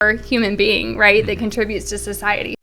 human being, right, that contributes to society.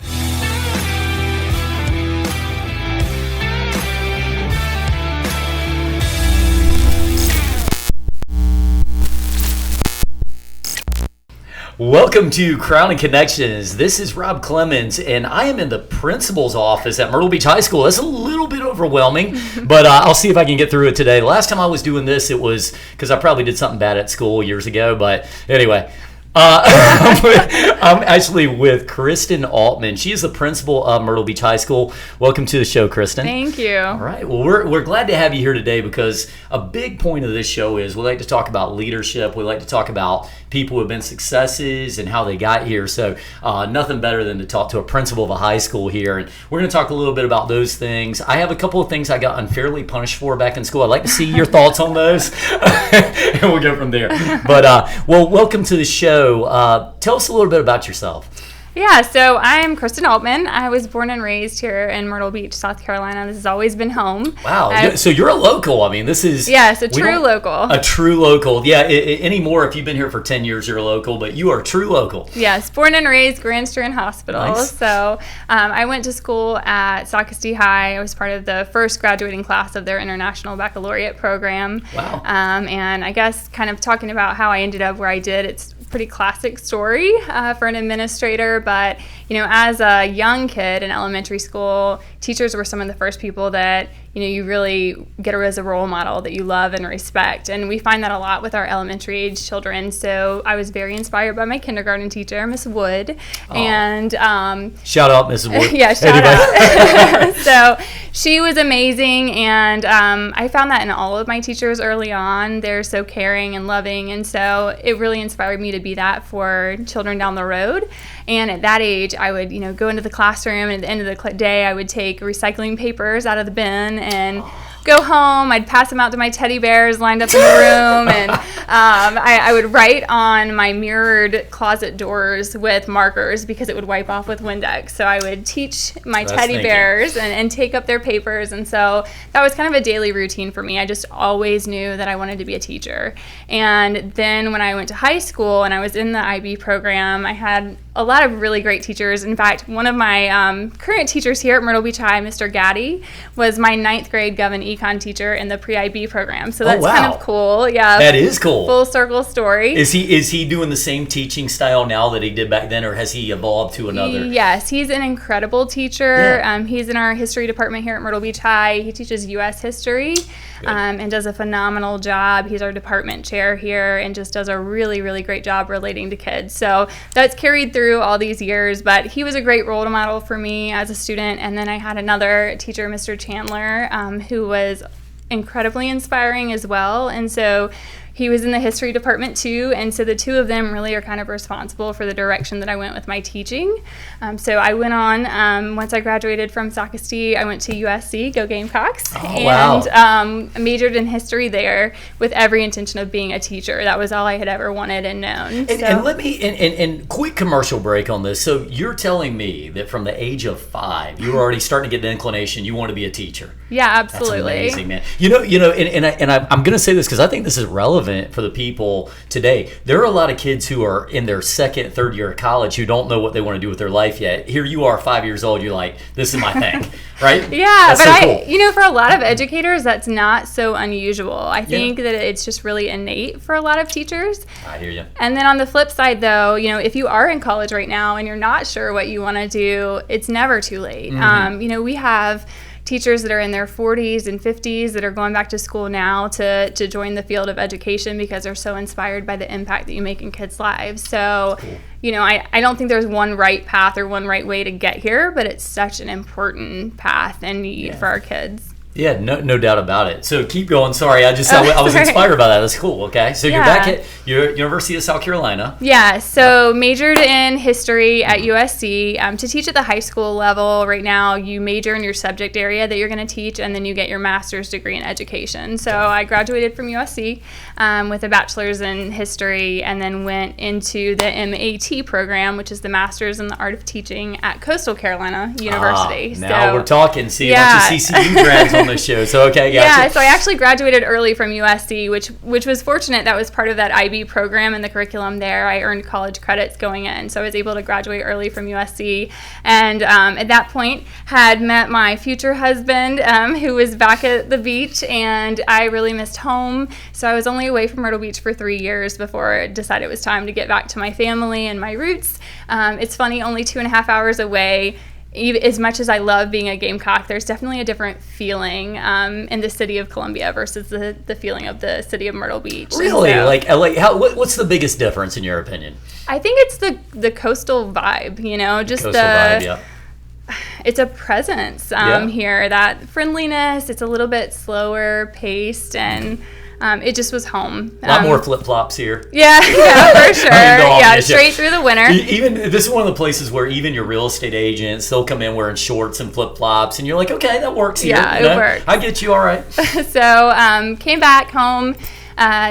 Welcome to Crown and Connections. This is Rob Clemons, and I am in the principal's office at Myrtle Beach High School. That's a little bit overwhelming, but I'll see if I can get through it today. The last time I was doing this, it was because I probably did something bad at school years ago, but anyway. I'm actually with Kristin Altman. She is the principal of Myrtle Beach High School. Welcome to the show, Kristin. Thank you. All right. Well, we're glad to have you here today because a big point of this show is we like to talk about leadership. We like to talk about people who have been successes and how they got here. So nothing better than to talk to a principal of a high school here. And we're going to talk a little bit about those things. I have a couple of things I got unfairly punished for back in school. I'd like to see your thoughts on those. And we'll go from there. But, well, welcome to the show. Tell us a little bit about yourself. Yeah, so I'm Kristin Altman. I was born and raised here in Myrtle Beach, South Carolina. This has always been home. Wow. So you're a local. I mean, this is... Yes, a true local. A true local. Yeah, anymore, if you've been here for 10 years, you're a local, but you are a true local. Yes, born and raised Grand Strand Hospital. Nice. So I went to school at Socastee High. I was part of the first graduating class of their International Baccalaureate program. Wow. And I guess kind of talking about how I ended up where I did, it's pretty classic story for an administrator, but as a young kid in elementary school, teachers were some of the first people that you really get as a role model that you love and respect, and we find that a lot with our elementary age children. So I was very inspired by my kindergarten teacher, Miss Wood. And shout out Mrs. Wood. Yeah, shout out. So she was amazing, and I found that in all of my teachers early on. They're so caring and loving, and so it really inspired me to be that for children down the road. And at that age, I would, go into the classroom, and at the end of the day, I would take recycling papers out of the bin and go home. I'd pass them out to my teddy bears lined up in the room, and I would write on my mirrored closet doors with markers because it would wipe off with Windex. So I would teach my teddy bears and take up their papers, and so that was kind of a daily routine for me. I just always knew that I wanted to be a teacher. And then when I went to high school and I was in the IB program, I had a lot of really great teachers. In fact, one of my current teachers here at Myrtle Beach High, Mr. Gaddy, was my 9th grade Gov and Econ teacher in the pre-IB program. So that's kind of cool. Yeah, that is cool. Full circle story. Is he doing the same teaching style now that he did back then, or has he evolved to another? Yes, he's an incredible teacher. Yeah. He's in our history department here at Myrtle Beach High. He teaches U.S. history and does a phenomenal job. He's our department chair here and just does a really, really great job relating to kids. So that's carried through all these years, but he was a great role model for me as a student. And then I had another teacher, Mr. Chandler, who was incredibly inspiring as well. And so he was in the history department too, and so the two of them really are kind of responsible for the direction that I went with my teaching. So I went on, once I graduated from Socastee, I went to USC, go Gamecocks, and majored in history there with every intention of being a teacher. That was all I had ever wanted and known. And let me, and quick commercial break on this. So you're telling me that from the age of 5, you were already starting to get the inclination you want to be a teacher. Yeah, absolutely. That's amazing, man. I'm going to say this because I think this is relevant for the people today. There are a lot of kids who are in their 2nd, 3rd year of college who don't know what they want to do with their life yet. Here you are, 5 years old. You're like, this is my thing, right? Yeah, that's but so cool. For a lot of educators, that's not so unusual. I think that it's just really innate for a lot of teachers. I hear you. And then on the flip side, though, if you are in college right now and you're not sure what you want to do, it's never too late. Mm-hmm. We have teachers that are in their 40s and 50s that are going back to school now to join the field of education because they're so inspired by the impact that you make in kids' lives. So, cool. I don't think there's one right path or one right way to get here, but it's such an important path and need for our kids. Yeah, no doubt about it. So keep going. Sorry, I was inspired by that. That's cool. Okay, so you're back at your University of South Carolina. Yeah, so majored in history at USC. To teach at the high school level right now, you major in your subject area that you're going to teach, and then you get your master's degree in education. So I graduated from USC with a bachelor's in history, and then went into the MAT program, which is the Master's in the Art of Teaching at Coastal Carolina University. Now we're talking. See, a bunch of CCU grads on this show. So, okay, gotcha. Yeah, so I actually graduated early from USC, which was fortunate. That was part of that IB program and the curriculum there. I earned college credits going in, so I was able to graduate early from USC. And at that point, had met my future husband, who was back at the beach, and I really missed home. So I was only away from Myrtle Beach for 3 years before I decided it was time to get back to my family and my roots. It's funny, only 2.5 hours away. As much as I love being a Gamecock, there's definitely a different feeling in the city of Columbia versus the feeling of the city of Myrtle Beach. Really? What's the biggest difference in your opinion? I think it's the coastal vibe, just coastal vibe, yeah. It's a presence here, that friendliness. It's a little bit slower paced, and it just was home. A lot more flip-flops here. Yeah, for sure. Straight through the winter. Even this is one of the places where even your real estate agents, they'll come in wearing shorts and flip-flops, and you're like, okay, that works here. Yeah, it works. I get you, all right. So came back home,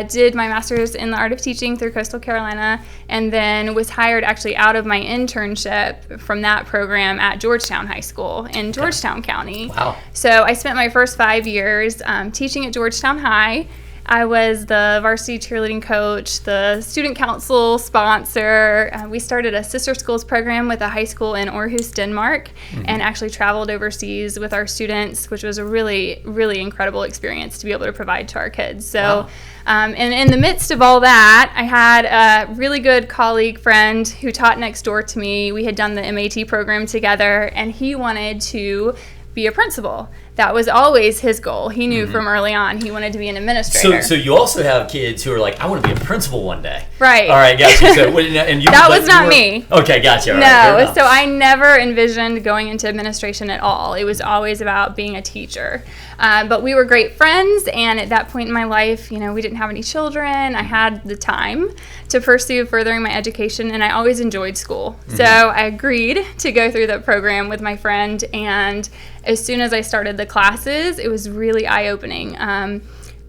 did my master's in the art of teaching through Coastal Carolina, and then was hired actually out of my internship from that program at Georgetown High School in Georgetown County. Wow. So I spent my first 5 years teaching at Georgetown High. I was the varsity cheerleading coach, the student council sponsor. We started a sister schools program with a high school in Aarhus, Denmark, and actually traveled overseas with our students, which was a really, really incredible experience to be able to provide to our kids. So, and in the midst of all that, I had a really good colleague friend who taught next door to me. We had done the MAT program together, and he wanted to be a principal. That was always his goal. He knew from early on he wanted to be an administrator. So you also have kids who are like, I want to be a principal one day. Right. All right, gotcha. So, and you, that was not me. Okay, gotcha. All no, right, so I never envisioned going into administration at all. It was always about being a teacher. But we were great friends, and at that point in my life, we didn't have any children. I had the time to pursue furthering my education, and I always enjoyed school. So I agreed to go through the program with my friend, and as soon as I started the classes, it was really eye-opening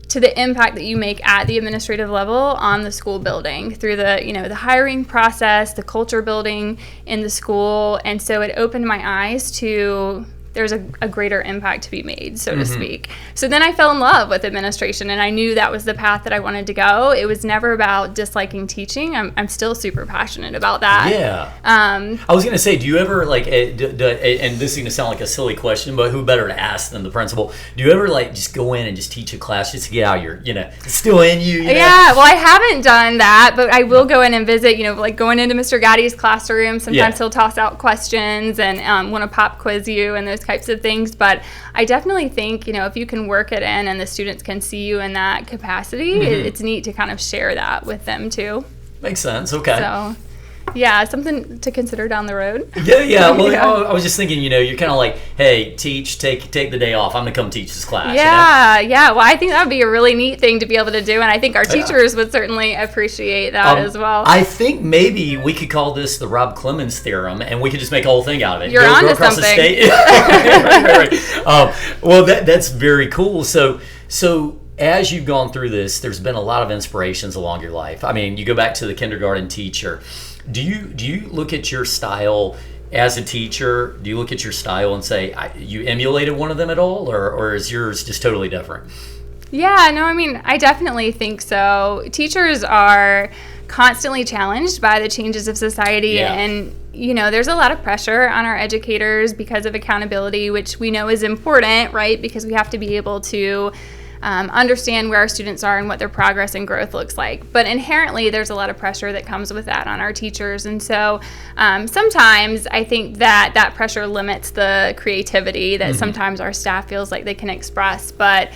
to the impact that you make at the administrative level on the school building through the hiring process, the culture building in the school. And so it opened my eyes to there's a greater impact to be made, so to speak. So then I fell in love with administration, and I knew that was the path that I wanted to go. It was never about disliking teaching. I'm still super passionate about that. Yeah. I was going to say, do you ever, and this is going to sound like a silly question, but who better to ask than the principal? Do you ever, just go in and just teach a class just to get out your, it's still in you? Yeah, well, I haven't done that, but I will go in and visit, going into Mr. Gaddy's classroom. Sometimes he'll toss out questions and want to pop quiz you and those types of things. But I definitely think, if you can work it in and the students can see you in that capacity, it's neat to kind of share that with them too. Makes sense. Okay. So, yeah, something to consider down the road. Yeah. Well, I was just thinking, you're kind of like, hey, teach, take the day off. I'm going to come teach this class. Yeah. Well, I think that would be a really neat thing to be able to do, and I think our teachers would certainly appreciate that as well. I think maybe we could call this the Rob Clemons theorem, and we could just make a whole thing out of it. You're onto across something. The state. Right. Well, that's very cool. So as you've gone through this, there's been a lot of inspirations along your life. I mean, you go back to the kindergarten teacher. Do you look at your style as a teacher? Do you look at your style and say you emulated one of them at all, or is yours just totally different? Yeah, no, I definitely think so. Teachers are constantly challenged by the changes of society, and there's a lot of pressure on our educators because of accountability, which we know is important, right? Because we have to be able to understand where our students are and what their progress and growth looks like. But inherently, there's a lot of pressure that comes with that on our teachers. And so sometimes I think that pressure limits the creativity that sometimes our staff feels like they can express. But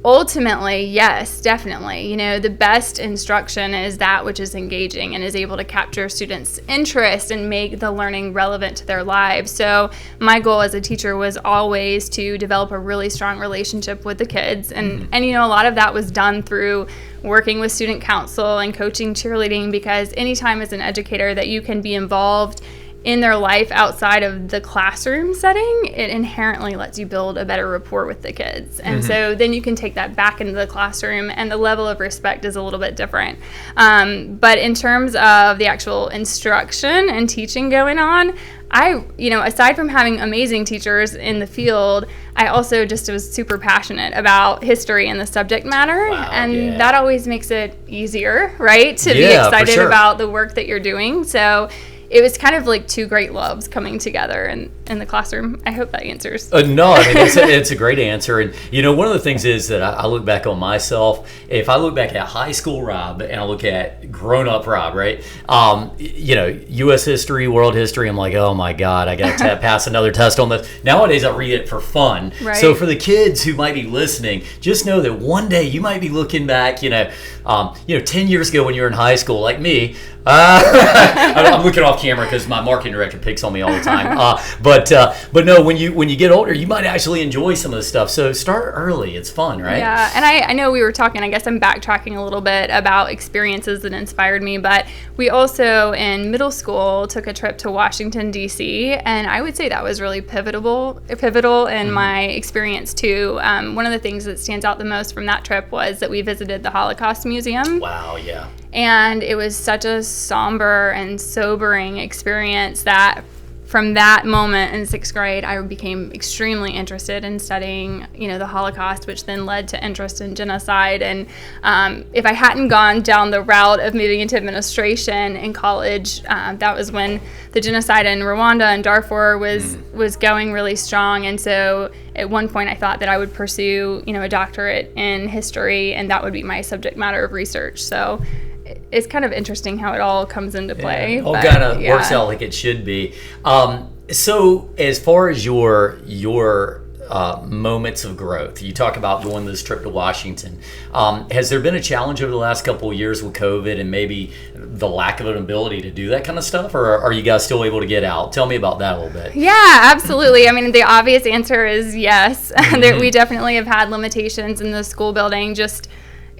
ultimately, yes, definitely. The best instruction is that which is engaging and is able to capture students' interest and make the learning relevant to their lives. So my goal as a teacher was always to develop a really strong relationship with the kids. And a lot of that was done through working with student council and coaching cheerleading, because anytime as an educator that you can be involved in their life outside of the classroom setting, it inherently lets you build a better rapport with the kids. And so then you can take that back into the classroom, and the level of respect is a little bit different. But in terms of the actual instruction and teaching going on, aside from having amazing teachers in the field, I also just was super passionate about history and the subject matter. Wow, and that always makes it easier, right? To be excited about the work that you're doing. So it was kind of like two great loves coming together in the classroom. I hope that answers. No, I mean, it's a great answer. And, one of the things is that I look back on myself. If I look back at high school Rob and I look at grown-up Rob, right? U.S. history, world history, I'm like, oh, my God, I got to pass another test on this. Nowadays, I read it for fun. Right. So for the kids who might be listening, just know that one day you might be looking back, 10 years ago when you were in high school, like me. I'm looking off camera because my marketing director picks on me all the time. But no, when you get older, you might actually enjoy some of this stuff. So start early; it's fun, right? Yeah, and I know we were talking. I guess I'm backtracking a little bit about experiences that inspired me. But we also in middle school took a trip to Washington D.C. and I would say that was really pivotal in my experience too. One of the things that stands out the most from that trip was that we visited the Holocaust Museum. Wow! Yeah. And it was such a somber and sobering experience that from that moment in 6th grade, I became extremely interested in studying, the Holocaust, which then led to interest in genocide. And if I hadn't gone down the route of moving into administration in college, that was when the genocide in Rwanda and Darfur was going really strong. And so at one point I thought that I would pursue, a doctorate in history, and that would be my subject matter of research. So it's kind of interesting how it all comes into play. Yeah, it all kind of works out like it should be. So as far as your moments of growth, you talk about going this trip to Washington. Has there been a challenge over the last couple of years with COVID and maybe the lack of an ability to do that kind of stuff, or are you guys still able to get out? Tell me about that a little bit. Yeah, absolutely. I mean, the obvious answer is yes. We definitely have had limitations in the school building. Just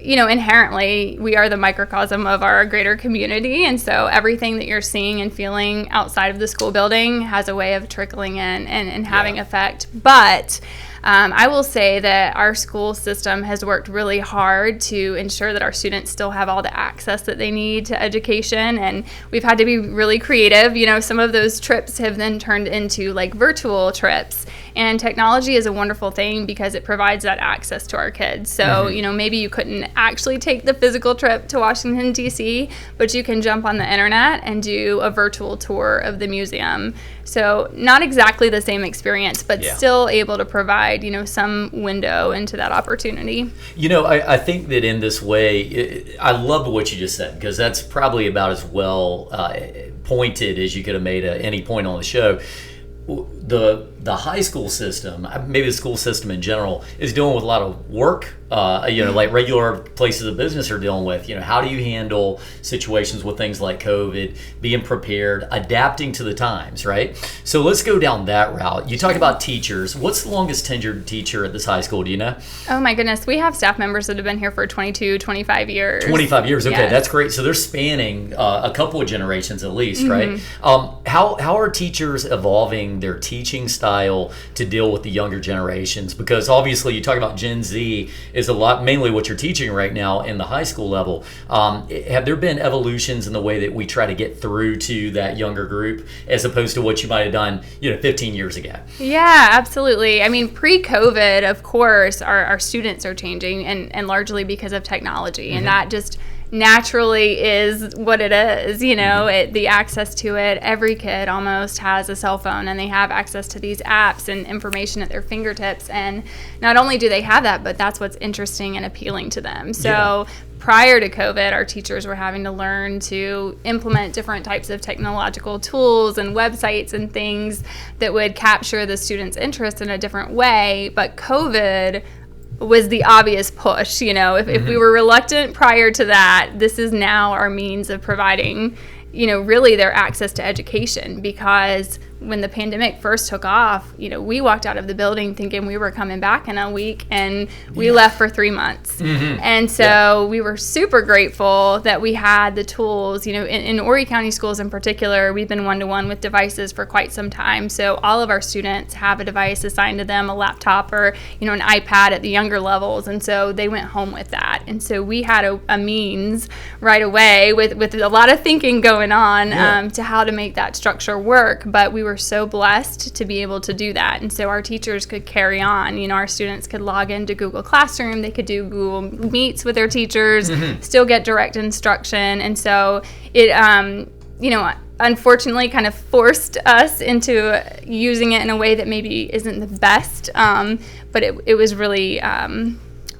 inherently, we are the microcosm of our greater community. And so everything that you're seeing and feeling outside of the school building has a way of trickling in and having effect. But I will say that our school system has worked really hard to ensure that our students still have all the access that they need to education. And we've had to be really creative. Some of those trips have then turned into like virtual trips. And technology is a wonderful thing because it provides that access to our kids. So, maybe you couldn't actually take the physical trip to Washington, D.C., but you can jump on the internet and do a virtual tour of the museum. So not exactly the same experience, but still able to provide, some window into that opportunity. I think that in this way, I love what you just said, because that's probably about as well pointed as you could have made at any point on the show. The high school system, maybe the school system in general, is dealing with a lot of work, like regular places of business are dealing with. How do you handle situations with things like COVID, being prepared, adapting to the times, right? So let's go down that route. You talk about teachers. What's the longest tenured teacher at this high school? Do you know? Oh my goodness. We have staff members that have been here for 22, 25 years. 25 years. Okay, yes. That's great. So they're spanning a couple of generations at least, right? How are teachers evolving their teaching style to deal with the younger generations? Because obviously you talk about Gen Z is a lot, mainly what you're teaching right now in the high school level. Have there been evolutions in the way that we try to get through to that younger group as opposed to what you might have done 15 years ago? Yeah, absolutely. I mean, pre-COVID, of course, our students are changing and largely because of technology, and that just naturally is what it is, the access to it. Every kid almost has a cell phone and they have access to these apps and information at their fingertips. And not only do they have that, but that's what's interesting and appealing to them. So prior to COVID, our teachers were having to learn to implement different types of technological tools and websites and things that would capture the students' interest in a different way. But COVID was the obvious push. If we were reluctant prior to that, this is now our means of providing, really their access to education. Because when the pandemic first took off, we walked out of the building thinking we were coming back in a week, and we left for 3 months. And so we were super grateful that we had the tools. In Horry County schools in particular, we've been one-to-one with devices for quite some time. So all of our students have a device assigned to them, a laptop or, an iPad at the younger levels. And so they went home with that. And so we had a means right away with a lot of thinking going on to how to make that structure work. But we were were so blessed to be able to do that. And so our teachers could carry on. Our students could log into Google Classroom. They could do Google Meets with their teachers, still get direct instruction. And so it, unfortunately kind of forced us into using it in a way that maybe isn't the best. But it was really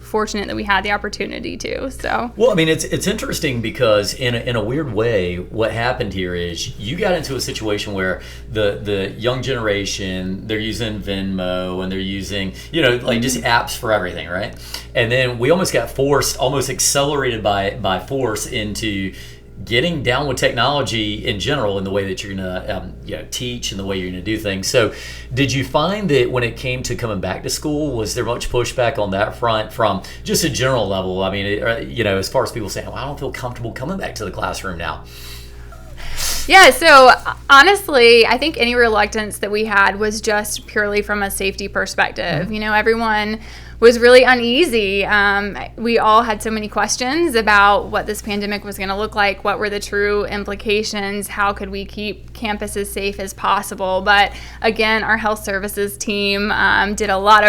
fortunate that we had the opportunity to. So well, I mean, it's interesting because in a weird way, what happened here is you got into a situation where the young generation, they're using Venmo and they're using just apps for everything, right? And then we almost got forced, almost accelerated by force into getting down with technology in general in the way that you're going to teach and the way you're going to do things. So did you find that when it came to coming back to school, was there much pushback on that front from just a general level? I mean, as far as people saying, well, I don't feel comfortable coming back to the classroom now. Yeah, so honestly, I think any reluctance that we had was just purely from a safety perspective. Everyone was really uneasy. We all had so many questions about what this pandemic was going to look like, what were the true implications, how could we keep campus as safe as possible. But again, our health services team did a lot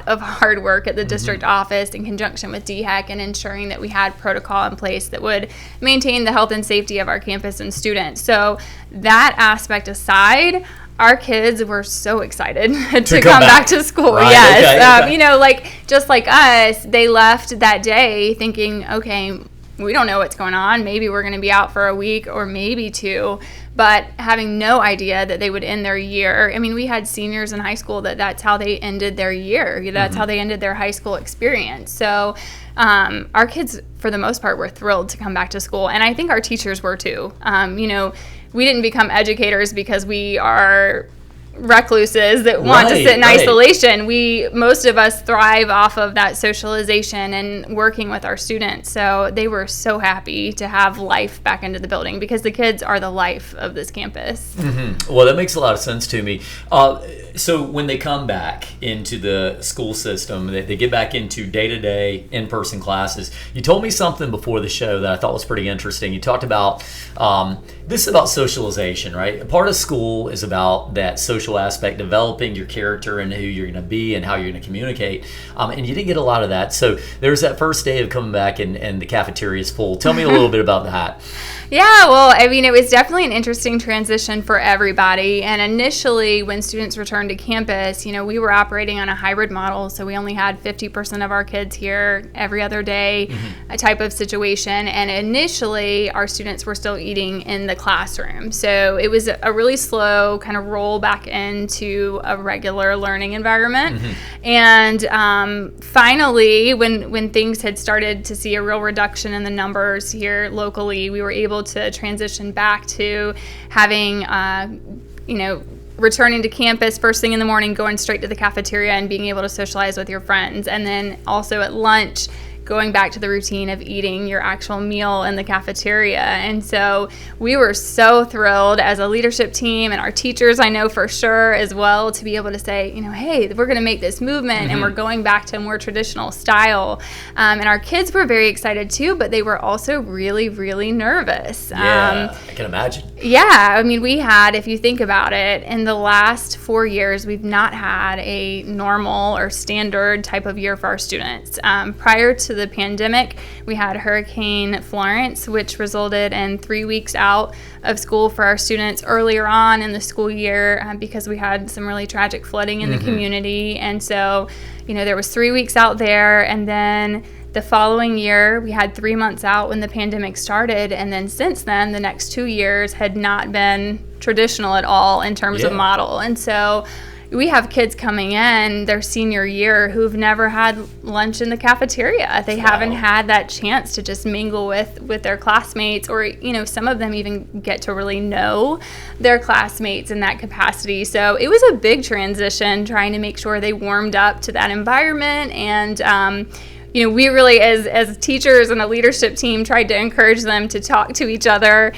of hard work at the district office in conjunction with DHEC and ensuring that we had protocol in place that would maintain the health and safety of our campus and students. So that aspect aside, our kids were so excited to come back to school. Right, yes. Okay. Just like us, they left that day thinking, okay, we don't know what's going on. Maybe we're going to be out for a week or maybe 2, but having no idea that they would end their year. I mean, we had seniors in high school that's how they ended their year. That's how they ended their high school experience. So our kids, for the most part, were thrilled to come back to school. And I think our teachers were too. We didn't become educators because we are recluses that want to sit in isolation. Most of us thrive off of that socialization and working with our students. So they were so happy to have life back into the building because the kids are the life of this campus. Well, that makes a lot of sense to me. So when they come back into the school system, they get back into day-to-day in-person classes. You told me something before the show that I thought was pretty interesting. You talked about this is about socialization, right? A part of school is about that social aspect, developing your character and who you're going to be and how you're going to communicate. And you didn't get a lot of that. So there's that first day of coming back and the cafeteria is full. Tell me a little bit about that. Yeah, well, I mean, it was definitely an interesting transition for everybody. And initially, when students returned to campus, we were operating on a hybrid model. So we only had 50% of our kids here every other day, a type of situation. And initially, our students were still eating in the classroom. So it was a really slow kind of roll back into a regular learning environment. And finally, when things had started to see a real reduction in the numbers here locally, we were able to transition back to having, returning to campus first thing in the morning, going straight to the cafeteria and being able to socialize with your friends. And then also at lunch, going back to the routine of eating your actual meal in the cafeteria. And so we were so thrilled as a leadership team and our teachers, I know for sure as well, to be able to say, hey, we're going to make this movement and we're going back to a more traditional style. And our kids were very excited too, but they were also really, really nervous. Yeah, I can imagine. Yeah, I mean, we had, if you think about it, in the last 4 years, we've not had a normal or standard type of year for our students. Prior to the pandemic, we had Hurricane Florence, which resulted in 3 weeks out of school for our students earlier on in the school year because we had some really tragic flooding in the community. And so, there was 3 weeks out there, and then the following year, we had 3 months out when the pandemic started, and then since then, the next 2 years had not been traditional at all in terms of model. And so we have kids coming in their senior year who've never had lunch in the cafeteria. They haven't had that chance to just mingle with their classmates, or some of them even get to really know their classmates in that capacity. So it was a big transition trying to make sure they warmed up to that environment. And we really, as teachers and a leadership team, tried to encourage them to talk to each other.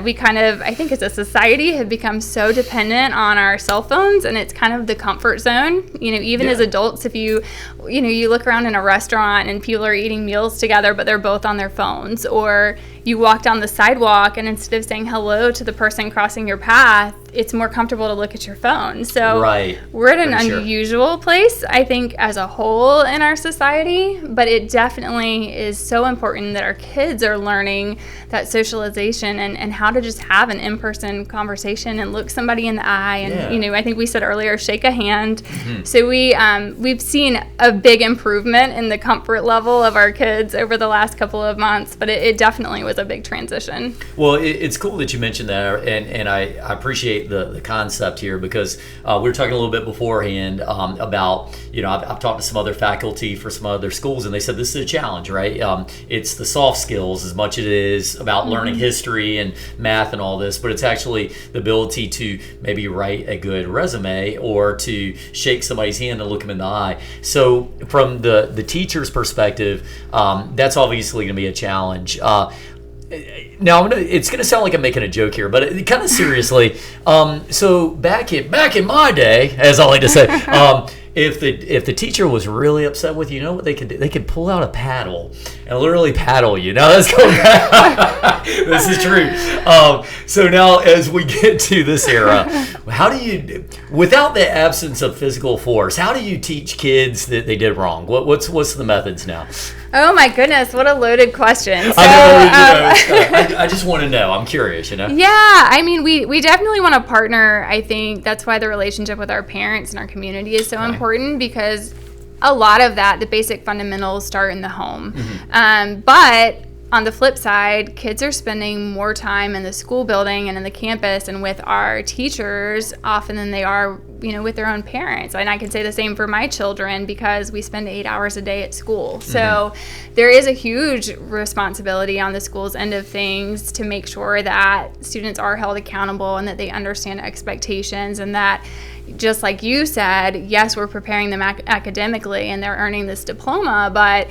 We kind of, I think as a society, have become so dependent on our cell phones, and it's kind of the comfort zone. Even as adults, if you look around in a restaurant and people are eating meals together, but they're both on their phones, or you walk down the sidewalk and instead of saying hello to the person crossing your path, it's more comfortable to look at your phone. So right. we're at an For unusual place, I think, as a whole in our society, but it definitely is so important that our kids are learning that socialization and how to just have an in-person conversation and look somebody in the eye. And, I think we said earlier, shake a hand. Mm-hmm. So we've seen a big improvement in the comfort level of our kids over the last couple of months, but it definitely was a big transition. Well, it's cool that you mentioned that, and I appreciate the concept here, because we were talking a little bit beforehand about, I've talked to some other faculty for some other schools, and they said this is a challenge, right? It's the soft skills as much as it is about learning history and math and all this, but it's actually the ability to maybe write a good resume or to shake somebody's hand and look them in the eye. So from the teacher's perspective, that's obviously going to be a challenge. Now, it's going to sound like I'm making a joke here, but kind of seriously. So back in my day, as I like to say, if the teacher was really upset with you, you know what they could do? They could pull out a paddle and literally paddle you. Now that's going back. This is true. So now, as we get to this era, how do you, without the absence of physical force, how do you teach kids that they did wrong? What's the methods now? Oh my goodness, what a loaded question. So, I just want to know. I'm curious, Yeah, I mean, we definitely want to partner. I think that's why the relationship with our parents and our community is so important, because a lot of that, the basic fundamentals, start in the home. Mm-hmm. But on the flip side, kids are spending more time in the school building and in the campus and with our teachers often than they are, with their own parents. And I can say the same for my children, because we spend 8 hours a day at school. Mm-hmm. So there is a huge responsibility on the school's end of things to make sure that students are held accountable and that they understand expectations, and that, just like you said, yes, we're preparing them academically and they're earning this diploma, but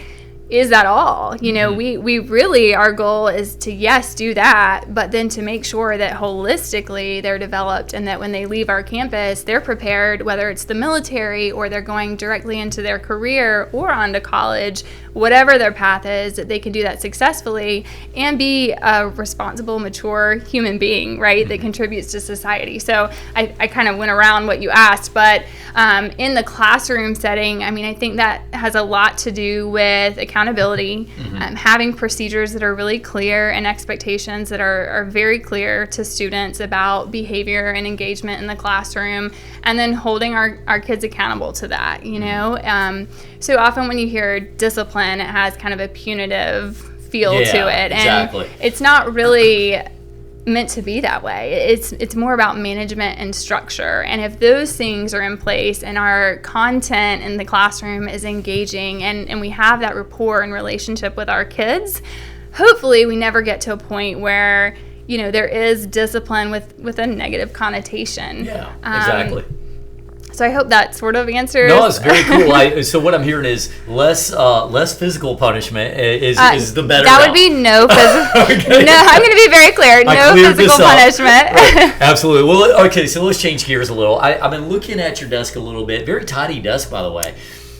is that all? We really, our goal is to, yes, do that, but then to make sure that holistically they're developed, and that when they leave our campus, they're prepared, whether it's the military or they're going directly into their career or onto college, whatever their path is, that they can do that successfully and be a responsible, mature human being, right, that contributes to society. So I kind of went around what you asked, but in the classroom setting, I mean, I think that has a lot to do with accountability, having procedures that are really clear and expectations that are very clear to students about behavior and engagement in the classroom, and then holding our kids accountable to that, So often when you hear discipline, it has kind of a punitive feel to it. And exactly. It's not really meant to be that way. It's more about management and structure. And if those things are in place and our content in the classroom is engaging and we have that rapport and relationship with our kids, hopefully we never get to a point where, there is discipline with a negative connotation. Yeah, exactly. So I hope that sort of answers. No, it's very cool. So what I'm hearing is less physical punishment is the better. That would be no physical. Okay. No, I'm going to be very clear. No physical punishment. Right. Absolutely. Well, okay. So let's change gears a little. I've been looking at your desk a little bit. Very tidy desk, by the way.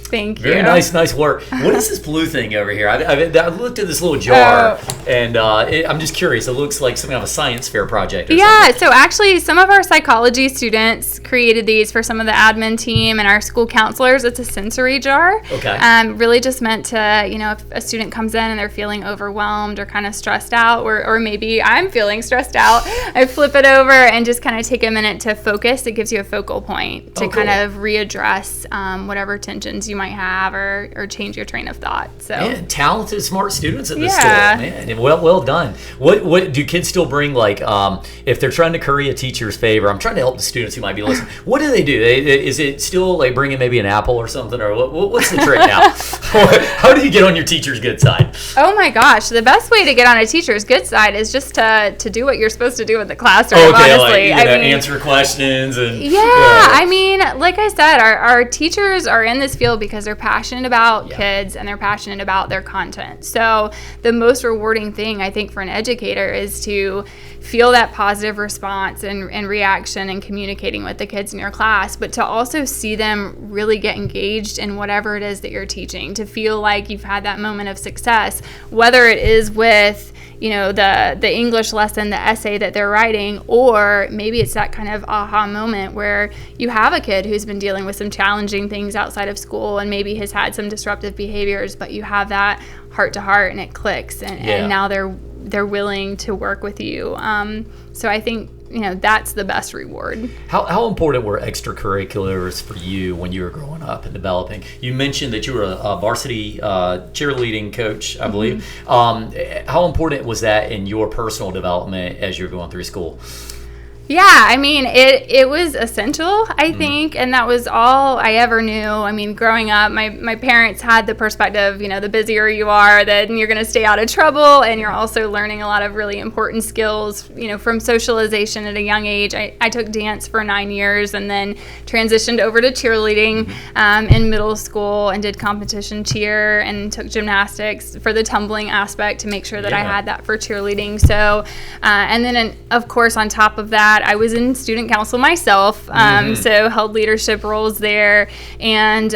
Thank you. Very nice work. What is this blue thing over here? I looked at this little jar, and I'm just curious. It looks like some kind of a science fair project or something. So actually some of our psychology students created these for some of the admin team and our school counselors. It's a sensory jar. Okay. Really just meant to, if a student comes in and they're feeling overwhelmed or kind of stressed out, or maybe I'm feeling stressed out, I flip it over and just kind of take a minute to focus. It gives you a focal point to kind of readdress whatever tensions you might have or change your train of thought. So man, talented, smart students at this school. Man, well done. What do kids still bring, like if they're trying to curry a teacher's favor? I'm trying to help the students who might be listening. What do they do? Is it still like bringing maybe an apple or something, or what's the trick now? How do you get on your teacher's good side? Oh my gosh, the best way to get on a teacher's good side is just to do what you're supposed to do in the classroom. Honestly, like, answer questions and I mean, like I said, our teachers are in this field because they're passionate about kids and they're passionate about their content. So the most rewarding thing, I think, for an educator is to feel that positive response and reaction and communicating with the kids in your class, but to also see them really get engaged in whatever it is that you're teaching, to feel like you've had that moment of success, whether it is with the English lesson, the essay that they're writing, or maybe it's that kind of aha moment where you have a kid who's been dealing with some challenging things outside of school and maybe has had some disruptive behaviors, but you have that heart to heart and it clicks, and now they're willing to work with you. So I think that's the best reward. How important were extracurriculars for you when you were growing up and developing? You mentioned that you were a varsity cheerleading coach, I believe. How important was that in your personal development as you're going through school? Yeah, I mean, it was essential, I think, and that was all I ever knew. I mean, growing up, my parents had the perspective, the busier you are, then you're going to stay out of trouble, and you're also learning a lot of really important skills, from socialization at a young age. I took dance for 9 years and then transitioned over to cheerleading in middle school and did competition cheer and took gymnastics for the tumbling aspect to make sure that I had that for cheerleading. So, and then, of course, on top of that, I was in student council myself, so held leadership roles there, and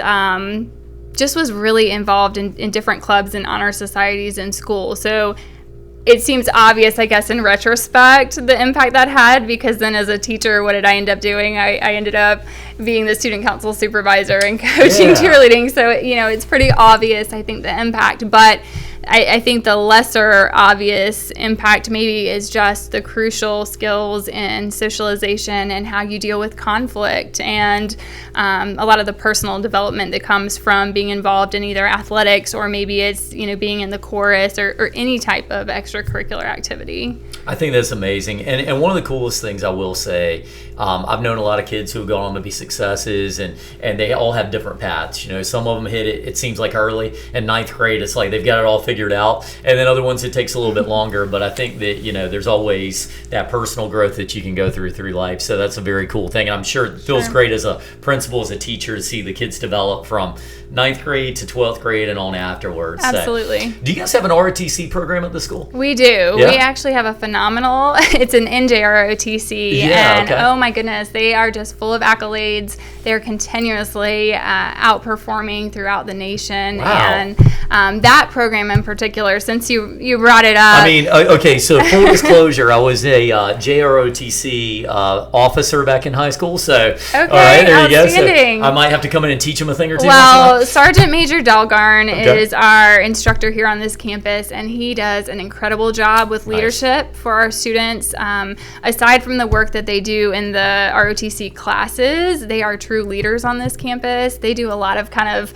just was really involved in different clubs and honor societies in school. So it seems obvious, I guess, in retrospect, the impact that had, because then as a teacher, what did I end up doing? I ended up being the student council supervisor and coaching cheerleading. So, it's pretty obvious, I think, the impact. But I think the lesser obvious impact maybe is just the crucial skills in socialization and how you deal with conflict, and a lot of the personal development that comes from being involved in either athletics or maybe it's being in the chorus or any type of extracurricular activity. I think that's amazing, and one of the coolest things I will say, I've known a lot of kids who have gone on to be successes, and they all have different paths. Some of them hit it seems like early. In ninth grade, it's like they've got it all figured out, and then other ones it takes a little bit longer. But I think that there's always that personal growth that you can go through life. So that's a very cool thing, and I'm sure it feels great as a principal, as a teacher, to see the kids develop from ninth grade to 12th grade and on afterwards. Absolutely. So, do you guys have an ROTC program at the school? We do. Yeah? We actually have a phenomenal. It's an NJROTC, and oh my goodness, they are just full of accolades. They're continuously outperforming throughout the nation. Wow. And that program in particular, since you brought it up. I mean, okay, so full disclosure, I was a JROTC officer back in high school. So, all right, there you go. So I might have to come in and teach them a thing or two. Well, Sergeant Major Dalgarn is our instructor here on this campus, and he does an incredible job with leadership for our students. Aside from the work that they do in the ROTC classes, they are true leaders on this campus. They do a lot of kind of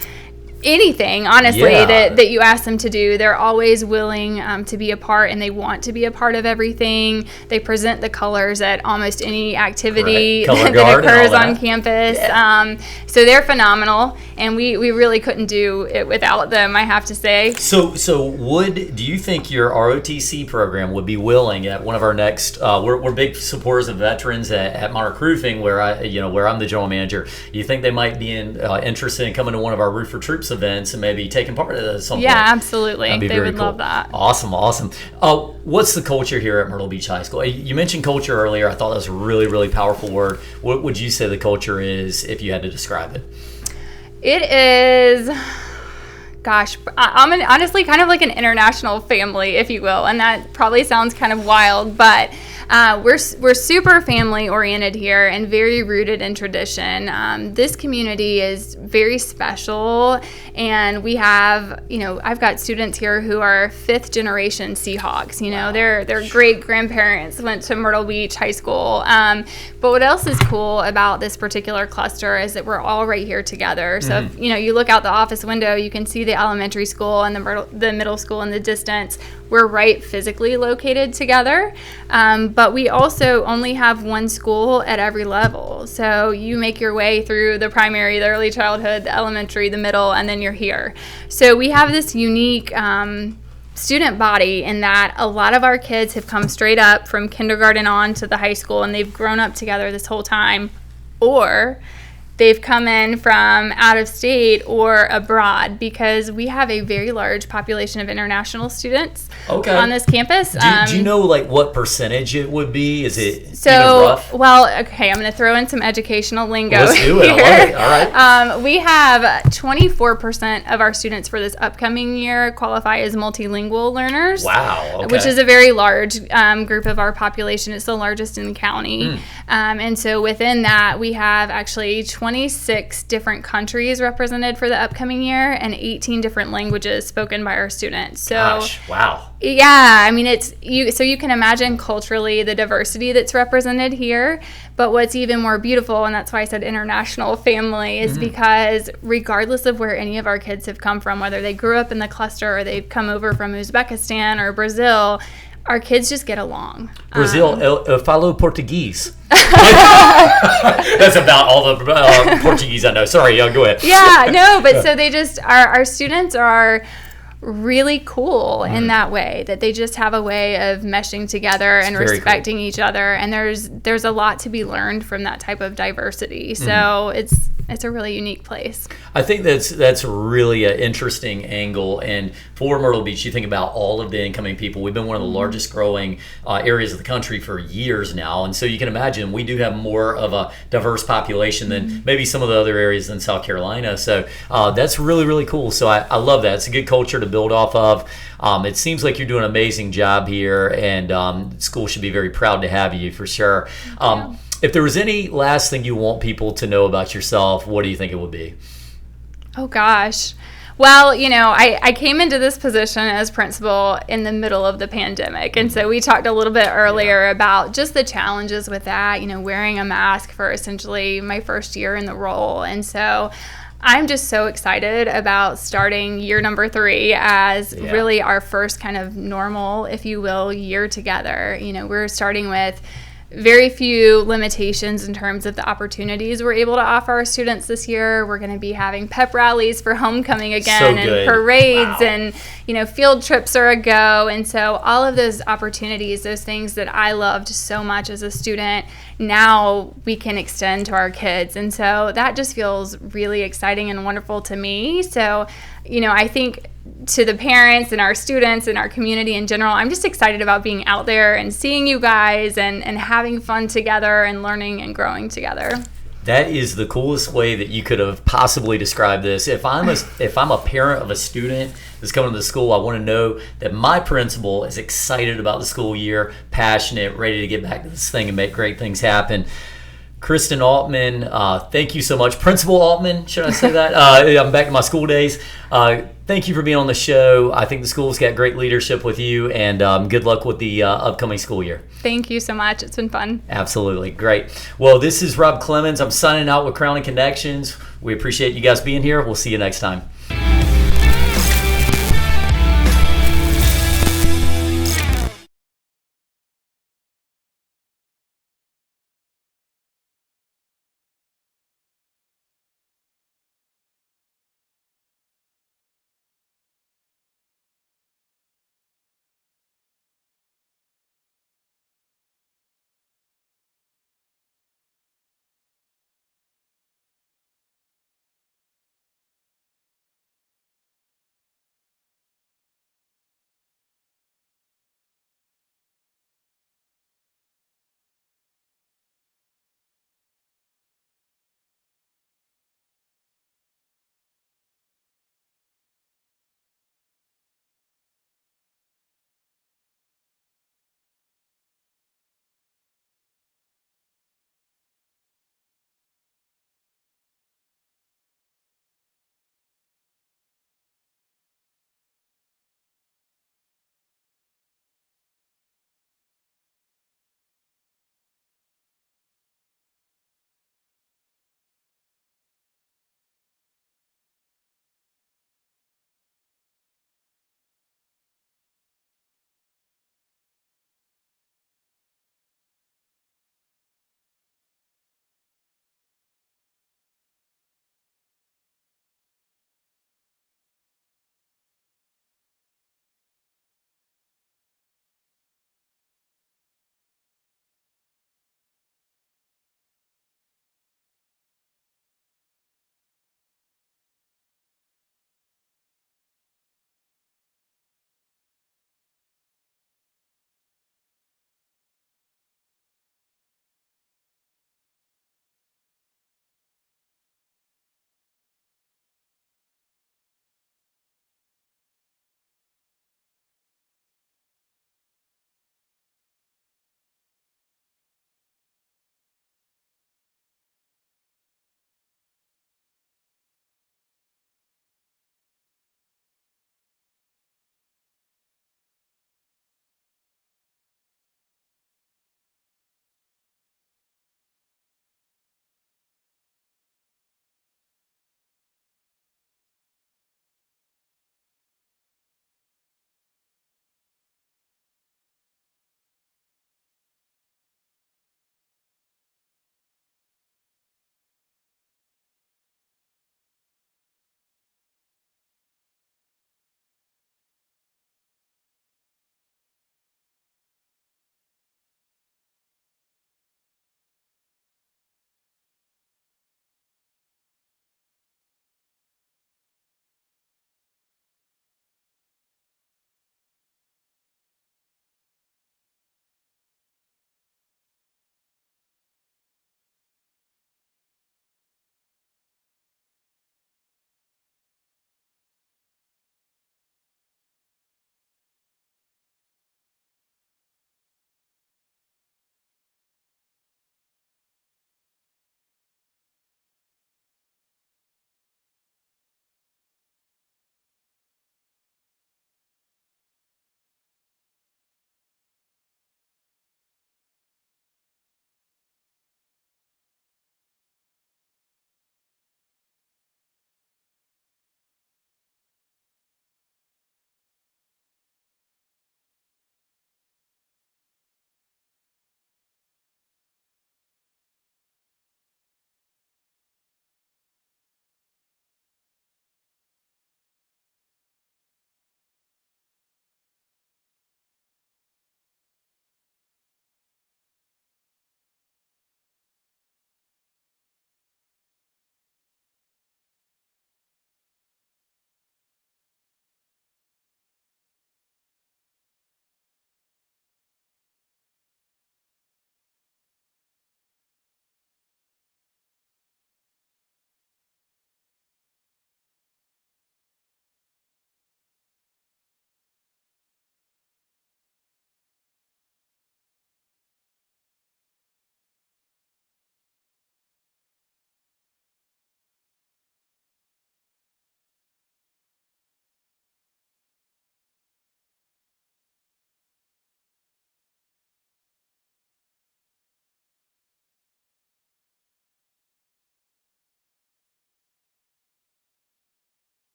anything, honestly, that you ask them to do. They're always willing to be a part, and they want to be a part of everything. They present the colors at almost any activity that occurs on campus. So they're phenomenal, and we really couldn't do it without them, I have to say. So do you think your ROTC program would be willing at one of our next, we're big supporters of veterans at Monarch Roofing, where I'm the general manager. Do you think they might be interested in coming to one of our Roof for Troops events and maybe taking part of it at some point? Yeah, absolutely. They would love that. Awesome. What's the culture here at Myrtle Beach High School? You mentioned culture earlier. I thought that was a really, really powerful word. What would you say the culture is if you had to describe it? It is, I'm honestly kind of like an international family, if you will, and that probably sounds kind of wild, but we're super family oriented here and very rooted in tradition. This community is very special, and we have, I've got students here who are 5th generation Seahawks. Their great grandparents went to Myrtle Beach High School. But what else is cool about this particular cluster is that we're all right here together. So if, you look out the office window, you can see the elementary school and the middle school in the distance. We're right physically located together. But we also only have one school at every level. So you make your way through the primary, the early childhood, the elementary, the middle, and then you're here. So we have this unique student body in that a lot of our kids have come straight up from kindergarten on to the high school, and they've grown up together this whole time. Or they've come in from out of state or abroad, because we have a very large population of international students on this campus. Do you know like what percentage it would be? Is it even rough? Well, okay, I'm going to throw in some educational lingo. Let's do it. Here. I love it. All right. We have 24% of our students for this upcoming year qualify as multilingual learners. Wow. Okay. Which is a very large group of our population. It's the largest in the county. And so within that, we have actually 26 different countries represented for the upcoming year and 18 different languages spoken by our students. So, gosh, wow. Yeah, I mean, so you can imagine culturally the diversity that's represented here. But what's even more beautiful, and that's why I said international family, is because regardless of where any of our kids have come from, whether they grew up in the cluster or they've come over from Uzbekistan or Brazil, our kids just get along. Brazil, eu falo Portuguese. That's about all the Portuguese I know. Sorry, go ahead. Yeah, no, but so they just, our students are really cool in that way, that they just have a way of meshing together and respecting each other, and there's a lot to be learned from that type of diversity. So it's a really unique place. I think that's really an interesting angle. And for Myrtle Beach, you think about all of the incoming people. We've been one of the largest growing areas of the country for years now, and so you can imagine we do have more of a diverse population than maybe some of the other areas in South Carolina. So that's really, really cool. So I love that. It's a good culture to build off of. It seems like you're doing an amazing job here, and school should be very proud to have you for sure. If there was any last thing you want people to know about yourself, what do you think it would be? Oh, gosh. Well, I came into this position as principal in the middle of the pandemic. And so we talked a little bit earlier about just the challenges with that, wearing a mask for essentially my first year in the role. And so I'm just so excited about starting year number 3 as really our first kind of normal, if you will, year together. We're starting with very few limitations in terms of the opportunities we're able to offer our students this year. We're going to be having pep rallies for homecoming again, and parades, and field trips are a go. And so all of those opportunities, those things that I loved so much as a student, now we can extend to our kids. And so that just feels really exciting and wonderful to me. So, I think to the parents and our students and our community in general, I'm just excited about being out there and seeing you guys and having fun together and learning and growing together. That is the coolest way that you could have possibly described this. If I'm a parent of a student that's coming to the school, I want to know that my principal is excited about the school year, passionate, ready to get back to this thing and make great things happen. Kristin Altman, thank you so much. Principal Altman, should I say that? I'm back to my school days. Thank you for being on the show. I think the school's got great leadership with you, and good luck with the upcoming school year. Thank you so much. It's been fun. Absolutely. Great. Well, this is Rob Clemons. I'm signing out with Crowning Connections. We appreciate you guys being here. We'll see you next time.